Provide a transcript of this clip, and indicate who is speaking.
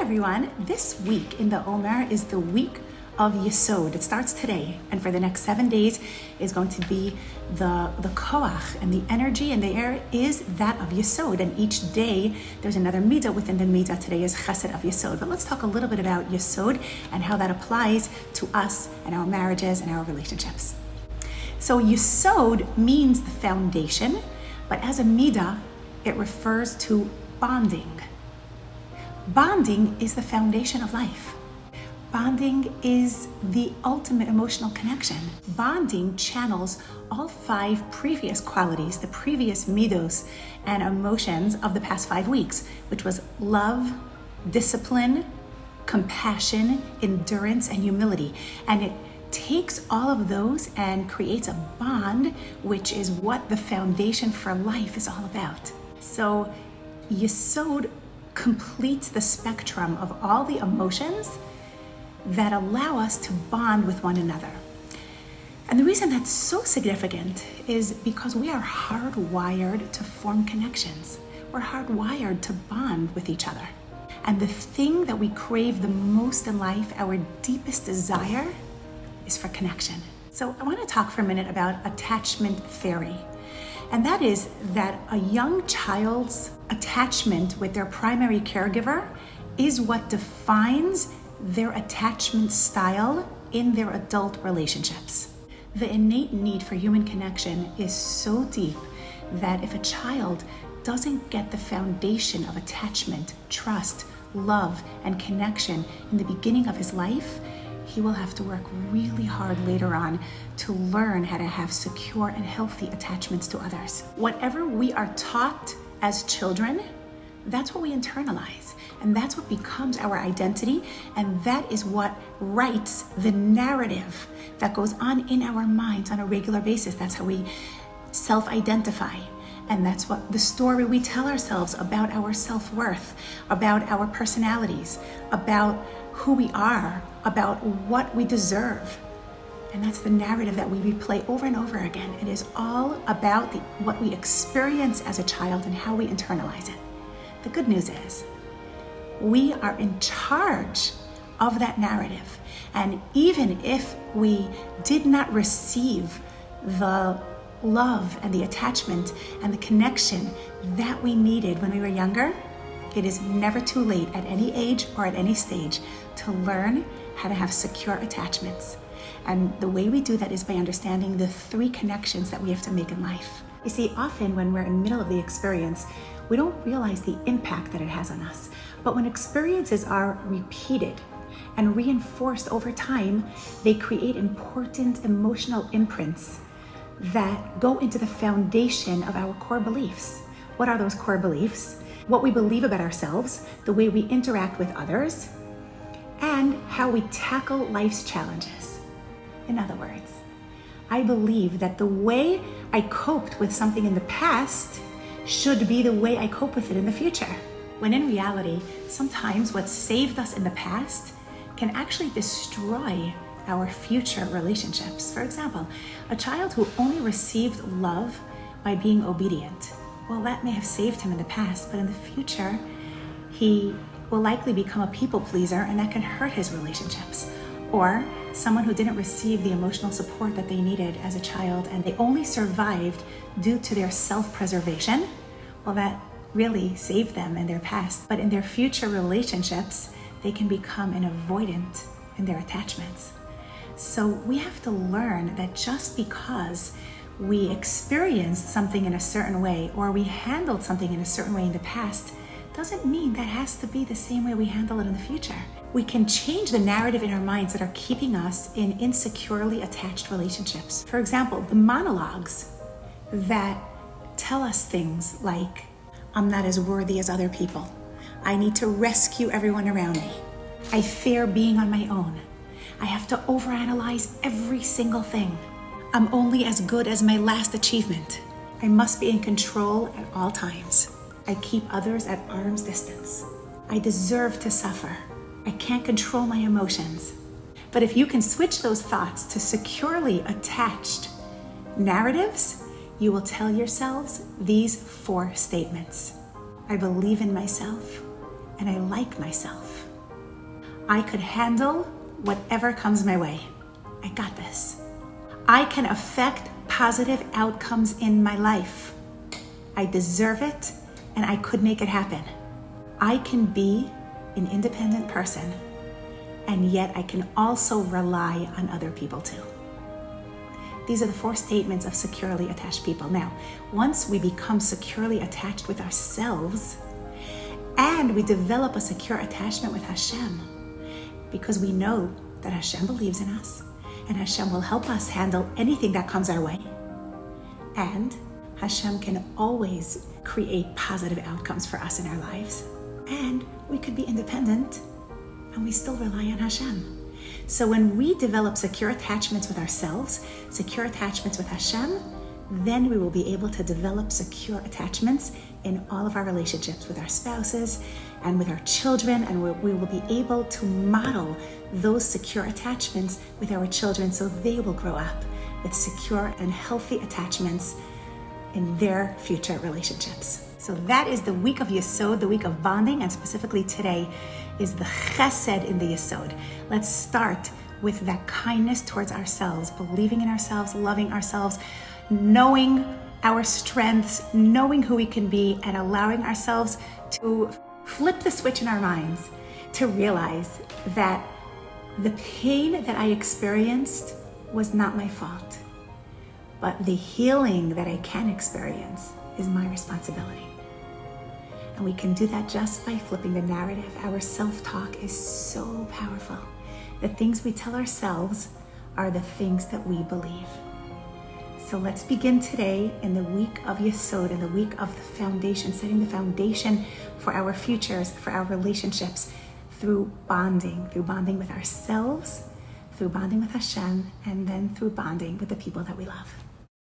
Speaker 1: everyone. This week in the Omer is the week of Yesod. It starts today, and for the next 7 days is going to be the koach, and the energy and the air is that of Yesod. And each day there's another midah within the midah. Today is chesed of Yesod. But let's talk a little bit about Yesod and how that applies to us and our marriages and our relationships. So Yesod means the foundation, but as a midah, it refers to bonding. Bonding is the foundation of life. Bonding is the ultimate emotional connection. Bonding channels all 5 previous qualities, the previous middos and emotions of the past 5 weeks, which was love, discipline, compassion, endurance, and humility. And it takes all of those and creates a bond, which is what the foundation for life is all about. So Yesod completes the spectrum of all the emotions that allow us to bond with one another. And the reason that's so significant is because we are hardwired to form connections. We're hardwired to bond with each other. And the thing that we crave the most in life, our deepest desire, is for connection. So I want to talk for a minute about attachment theory. And that is that a young child's attachment with their primary caregiver is what defines their attachment style in their adult relationships. The innate need for human connection is so deep that if a child doesn't get the foundation of attachment, trust, love, and connection in the beginning of his life, he will have to work really hard later on to learn how to have secure and healthy attachments to others. Whatever we are taught as children, that's what we internalize, and that's what becomes our identity, and that is what writes the narrative that goes on in our minds on a regular basis. That's how we self-identify, and that's what the story we tell ourselves about our self-worth, about our personalities, about who we are, about what we deserve. And that's the narrative that we replay over and over again. It is all about what we experience as a child and how we internalize it. The good news is we are in charge of that narrative. And even if we did not receive the love and the attachment and the connection that we needed when we were younger, it is never too late at any age or at any stage to learn how to have secure attachments. And the way we do that is by understanding the 3 connections that we have to make in life. You see, often when we're in the middle of the experience, we don't realize the impact that it has on us. But when experiences are repeated and reinforced over time, they create important emotional imprints that go into the foundation of our core beliefs. What are those core beliefs? What we believe about ourselves, the way we interact with others, and how we tackle life's challenges. In other words, I believe that the way I coped with something in the past should be the way I cope with it in the future. When in reality, sometimes what saved us in the past can actually destroy our future relationships. For example, a child who only received love by being obedient, well, that may have saved him in the past, but in the future, he will likely become a people pleaser, and that can hurt his relationships. Or someone who didn't receive the emotional support that they needed as a child, and they only survived due to their self-preservation, well, that really saved them in their past. But in their future relationships, they can become an avoidant in their attachments. So we have to learn that just because we experienced something in a certain way, or we handled something in a certain way in the past, doesn't mean that has to be the same way we handle it in the future. We can change the narrative in our minds that are keeping us in insecurely attached relationships. For example, the monologues that tell us things like, I'm not as worthy as other people. I need to rescue everyone around me. I fear being on my own. I have to overanalyze every single thing. I'm only as good as my last achievement. I must be in control at all times. I keep others at arm's distance. I deserve to suffer. I can't control my emotions. But if you can switch those thoughts to securely attached narratives, you will tell yourselves these 4 statements. I believe in myself, and I like myself. I could handle whatever comes my way. I got this. I can affect positive outcomes in my life. I deserve it, and I could make it happen. I can be an independent person, and yet I can also rely on other people too. These are the 4 statements of securely attached people. Now, once we become securely attached with ourselves, and we develop a secure attachment with Hashem, because we know that Hashem believes in us, and Hashem will help us handle anything that comes our way, and Hashem can always create positive outcomes for us in our lives, and we could be independent, and we still rely on Hashem. So when we develop secure attachments with ourselves, secure attachments with Hashem, then we will be able to develop secure attachments in all of our relationships with our spouses and with our children, and we will be able to model those secure attachments with our children so they will grow up with secure and healthy attachments in their future relationships. So that is the week of Yesod, the week of bonding, and specifically today is the Chesed in the Yesod. Let's start with that kindness towards ourselves, believing in ourselves, loving ourselves, knowing our strengths, knowing who we can be, and allowing ourselves to flip the switch in our minds to realize that the pain that I experienced was not my fault, but the healing that I can experience is my responsibility. And we can do that just by flipping the narrative. Our self-talk is so powerful. The things we tell ourselves are the things that we believe. So let's begin today in the week of Yesod, in the week of the foundation, setting the foundation for our futures, for our relationships, through bonding with ourselves, through bonding with Hashem, and then through bonding with the people that we love.